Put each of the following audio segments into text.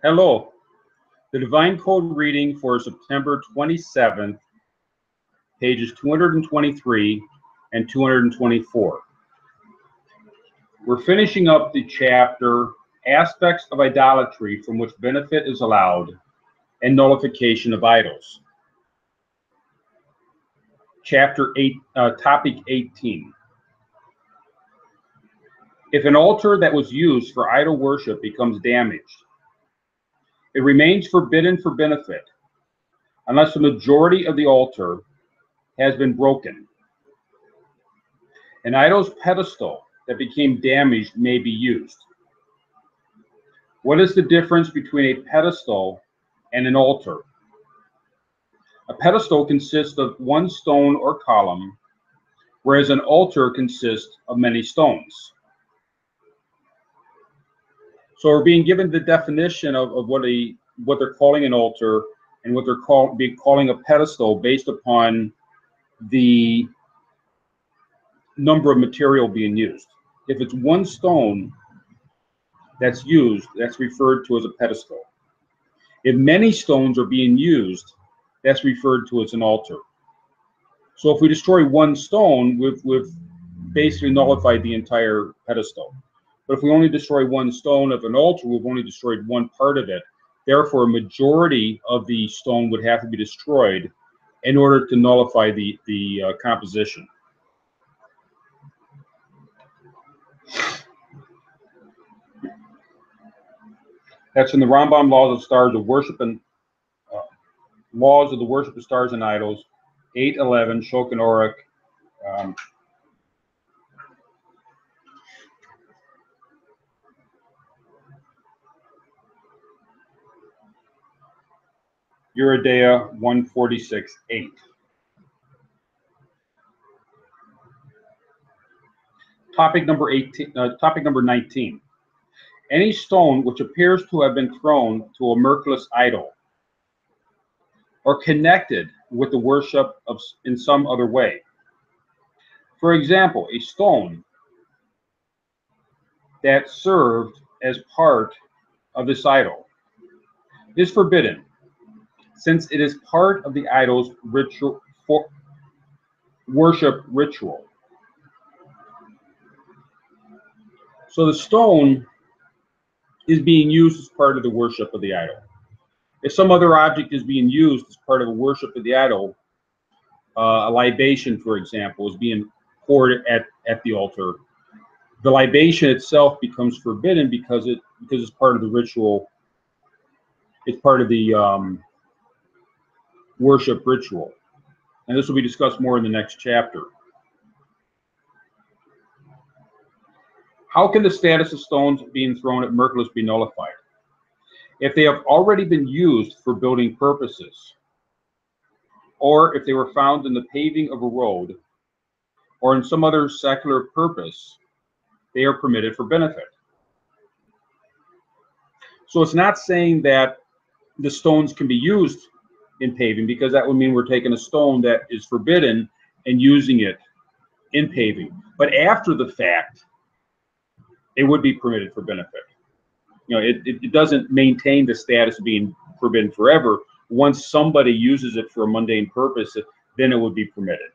Hello. The Divine Code reading for September 27th, pages 223 and 224. We're finishing up the chapter, Aspects of Idolatry from which Benefit is Allowed, and Nullification of Idols. Chapter 8, Topic 18. If an altar that was used for idol worship becomes damaged, it remains forbidden for benefit unless the majority of the altar has been broken. An idol's pedestal that became damaged may be used. What is the difference between a pedestal and an altar? A pedestal consists of one stone or column, whereas an altar consists of many stones. So we're being given the definition of what they're calling an altar and what they're calling a pedestal based upon the number of material being used. If it's one stone that's used, that's referred to as a pedestal. If many stones are being used, that's referred to as an altar. So if we destroy one stone, we've basically nullified the entire pedestal. But if we only destroy one stone of an altar, we've only destroyed one part of it. Therefore, a majority of the stone would have to be destroyed in order to nullify the composition. That's in the Rambam Laws of Stars of Worship and Laws of the Worship of Stars and Idols, 811, Shulchan Aruch. Uridea 146.8. Topic number 19. Any stone which appears to have been thrown to a miraculous idol or connected with the worship of in some other way. For example, a stone that served as part of this idol is forbidden, since it is part of the idol's worship ritual. So the stone is being used as part of the worship of the idol. If some other object is being used as part of the worship of the idol, a libation, for example, is being poured at the altar, the libation itself becomes forbidden because it's part of the ritual. It's part of the worship ritual. And this will be discussed more in the next chapter. How can the status of stones being thrown at miraculous be nullified? If they have already been used for building purposes, or if they were found in the paving of a road, or in some other secular purpose, they are permitted for benefit. So it's not saying that the stones can be used in paving, because that would mean we're taking a stone that is forbidden and using it in paving. But after the fact, it would be permitted for benefit. You know, it doesn't maintain the status of being forbidden forever. Once somebody uses it for a mundane purpose, then it would be permitted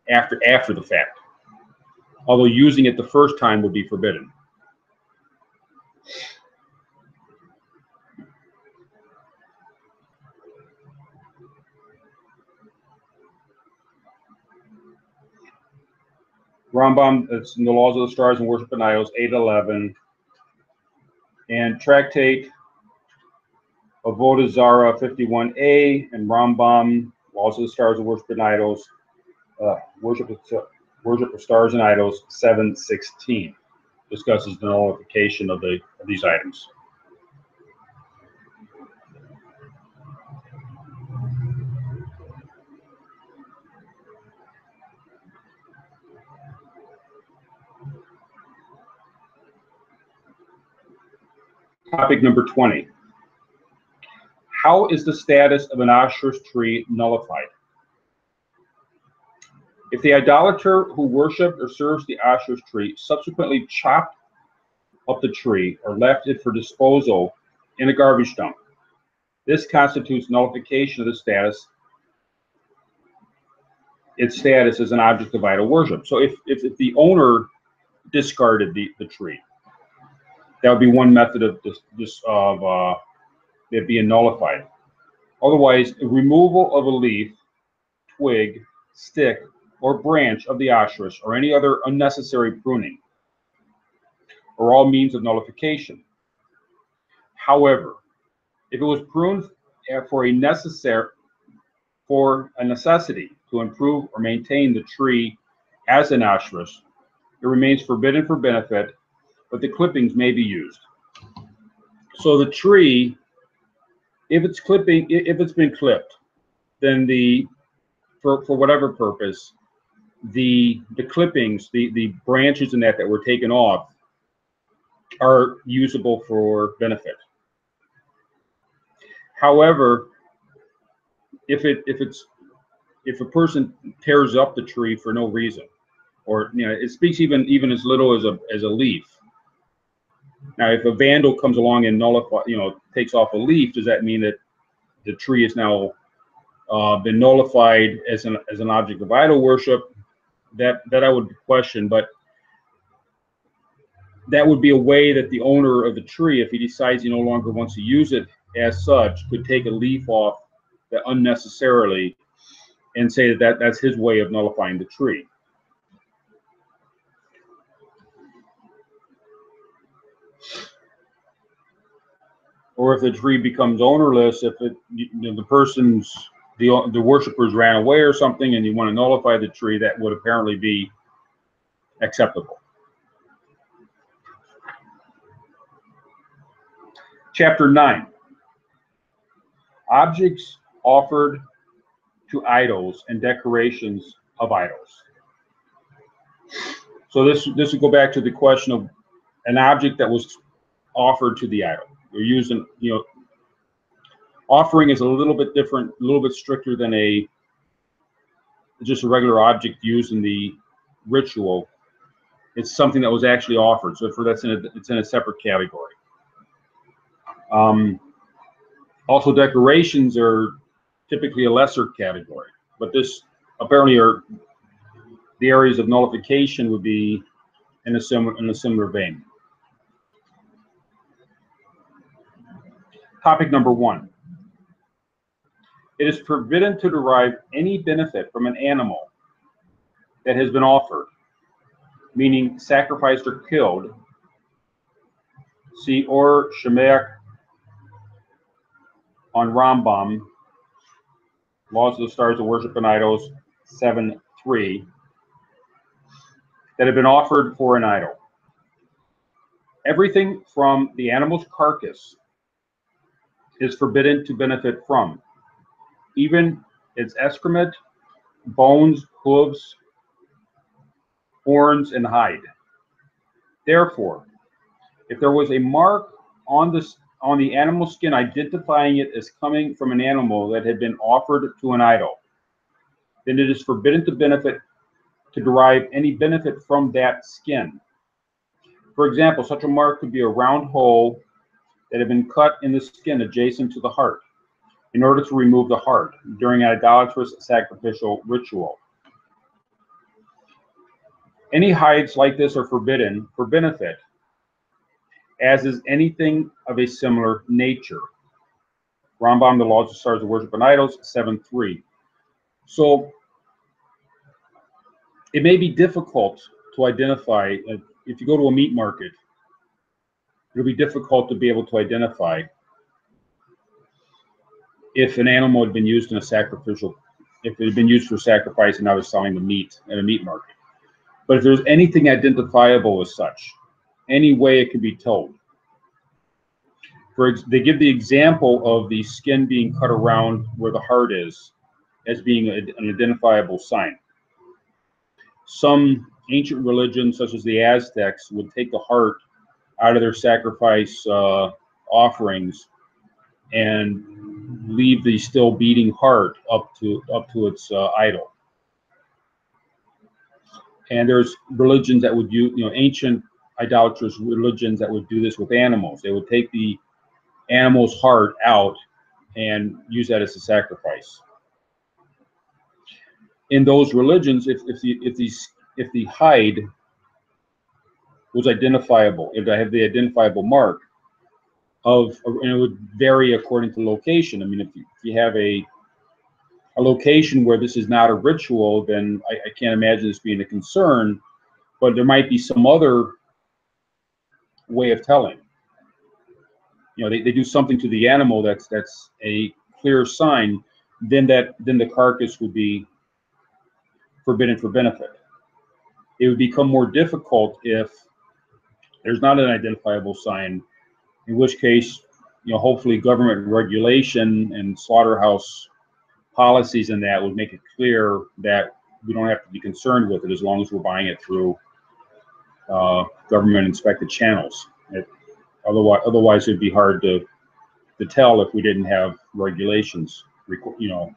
after the fact. Although using it the first time would be forbidden. Rambam, it's in the Laws of the Stars and Worship and Idols, 811. And Tractate Avodah Zarah 51a, and Rambam, Laws of the Stars and Worship and Idols, Worship of Stars and Idols, 716, discusses the nullification of these items. Topic number 20. How is the status of an Asher's tree nullified? If the idolater who worshipped or serves the Asher's tree subsequently chopped up the tree or left it for disposal in a garbage dump. This constitutes nullification of the status, its status as an object of idol worship. So if the owner discarded the tree, that would be one method of it being nullified. Otherwise, removal of a leaf, twig, stick, or branch of the asherus, or any other unnecessary pruning, are all means of nullification. However, if it was pruned for a necessity to improve or maintain the tree as an asherus, it remains forbidden for benefit, but the clippings may be used. So the tree, if it's been clipped, then for whatever purpose, the clippings, the branches in that were taken off, are usable for benefit. However, if a person tears up the tree for no reason, or it speaks even as little as a leaf. Now, if a vandal comes along and takes off a leaf, does that mean that the tree has now been nullified as an object of idol worship? That I would question, but that would be a way that the owner of the tree, if he decides he no longer wants to use it as such, could take a leaf off that unnecessarily and say that's his way of nullifying the tree. Or if the tree becomes ownerless, if the worshipers ran away or something, and you want to nullify the tree, that would apparently be acceptable. Chapter 9. Objects offered to idols and decorations of idols. So this would go back to the question of an object that was offered to the idol. We're using, offering is a little bit different, a little bit stricter than just a regular object used in the ritual. It's something that was actually offered, so it's in a separate category. Also, decorations are typically a lesser category, but this apparently are the areas of nullification would be in a similar vein. Topic number 1. It is forbidden to derive any benefit from an animal that has been offered, meaning sacrificed or killed. See Or Shemeach on Rambam, Laws of the Stars of Worship and Idols, 7:3, that have been offered for an idol. Everything from the animal's carcass is forbidden to benefit from, even its excrement, bones, hooves, horns, and hide. Therefore, if there was a mark on the animal skin identifying it as coming from an animal that had been offered to an idol, then it is forbidden to derive any benefit from that skin. For example, such a mark could be a round hole that had been cut in the skin adjacent to the heart in order to remove the heart during an idolatrous sacrificial ritual. Any hides like this are forbidden for benefit, as is anything of a similar nature. Rambam, the Laws of Stars of Worship and Idols, 7:3. So it may be difficult to identify. If you go to a meat market, it'll be difficult to be able to identify if an animal had been used in a sacrificial, if it had been used for sacrifice and now they're selling the meat at a meat market. But if there's anything identifiable as such, any way it can be told. They give the example of the skin being cut around where the heart is as being an identifiable sign. Some ancient religions, such as the Aztecs, would take the heart out of their sacrifice offerings and leave the still beating heart up to its idol. And there's religions that would use, ancient idolatrous religions that would do this with animals. They would take the animal's heart out and use that as a sacrifice. In those religions, if the hide was identifiable, if I have the identifiable mark of, and it would vary according to location. I mean, if you have a location where this is not a ritual, then I can't imagine this being a concern, but there might be some other way of telling. You know, they do something to the animal that's a clear sign, then the carcass would be forbidden for benefit. It would become more difficult if there's not an identifiable sign, in which case, you know, hopefully government regulation and slaughterhouse policies and that would make it clear that we don't have to be concerned with it as long as we're buying it through government inspected channels. Otherwise it'd be hard to tell if we didn't have regulations, you know,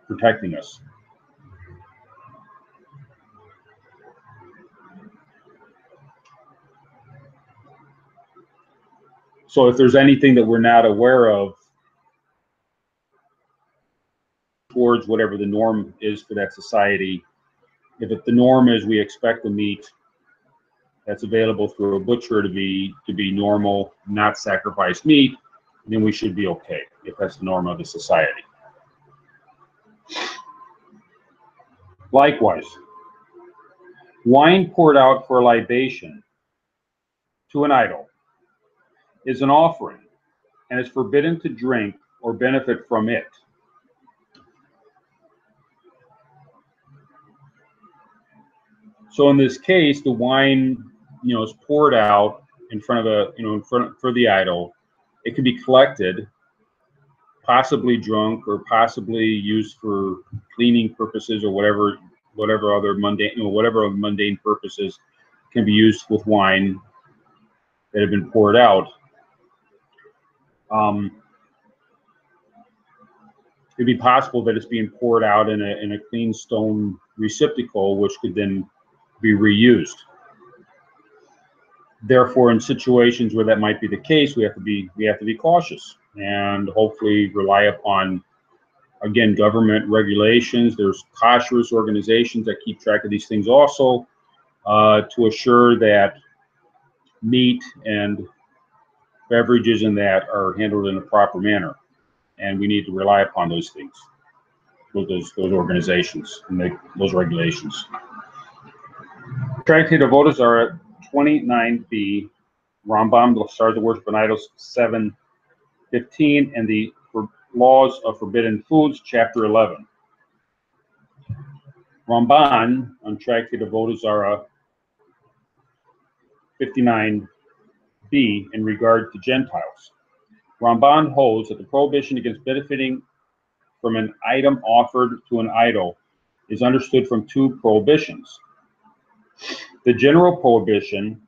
protecting us. So if there's anything that we're not aware of towards whatever the norm is for that society, if the norm is we expect the meat that's available through a butcher to be normal, not sacrificed meat, then we should be okay if that's the norm of the society. Likewise, wine poured out for a libation to an idol is an offering and is forbidden to drink or benefit from it. So in this case, the wine, you know, is poured out in front of for the idol. It can be collected, possibly drunk, or possibly used for cleaning purposes or whatever other mundane, whatever mundane purposes can be used with wine that have been poured out. It'd be possible that it's being poured out in a clean stone receptacle, which could then be reused. Therefore, in situations where that might be the case, we have to be cautious and hopefully rely upon, again, government regulations. There's kosherous organizations that keep track of these things also, to assure that meat and beverages in that are handled in a proper manner. And we need to rely upon those things, those organizations and those regulations. Tractate of Idols are at 29b, Rambam, Stars of Worship and Idols 7:15, and the Laws of Forbidden Foods, chapter 11. Ramban on Tractate of Idols 59b in regard to Gentiles. Ramban holds that the prohibition against benefiting from an item offered to an idol is understood from two prohibitions. The general prohibition,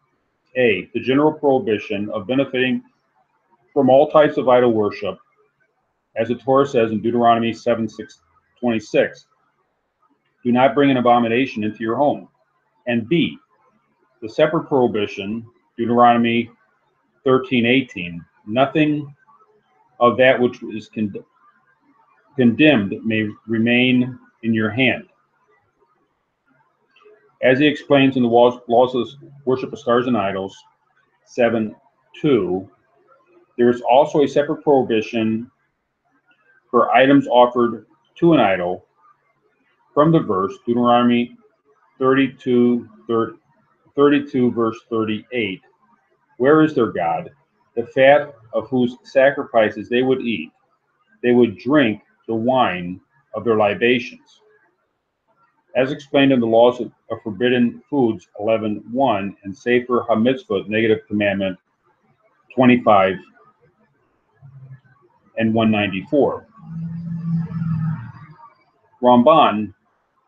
the general prohibition of benefiting from all types of idol worship, as the Torah says in Deuteronomy 7:26, do not bring an abomination into your home. And B, the separate prohibition, Deuteronomy 13:18, nothing of that which is condemned may remain in your hand. As he explains in the Laws of Worship of Stars and Idols 7:2, there is also a separate prohibition for items offered to an idol from the verse Deuteronomy 32 verse 38. Where is their God, the fat of whose sacrifices they would eat? They would drink the wine of their libations. As explained in the Laws of Forbidden Foods 11:1 and Sefer HaMitzvot, Negative Commandment 25 and 194. Ramban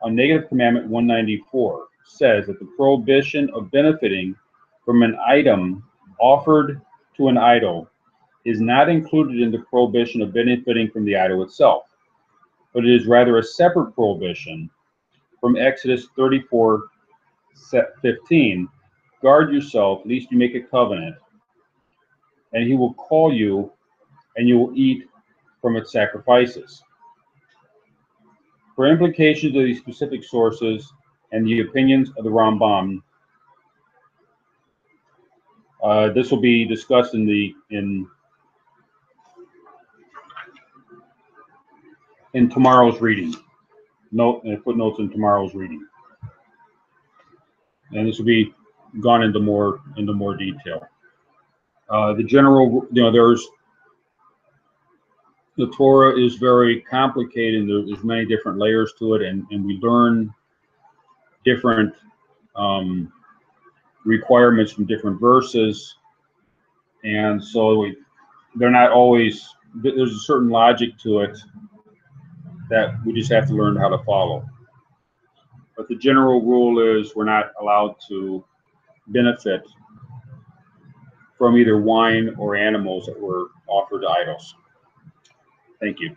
on Negative Commandment 194 says that the prohibition of benefiting from an item offered to an idol is not included in the prohibition of benefiting from the idol itself, but it is rather a separate prohibition from Exodus 34:15. Guard yourself, lest you make a covenant, and he will call you and you will eat from its sacrifices. For implications of these specific sources and the opinions of the Rambam, this will be discussed in tomorrow's reading. Footnotes in tomorrow's reading, and this will be gone into more detail. The general, there's the Torah is very complicated, and there's many different layers to it, and we learn different requirements from different verses, and so they're not always. There's a certain logic to it that we just have to learn how to follow. But the general rule is we're not allowed to benefit from either wine or animals that were offered to idols. Thank you.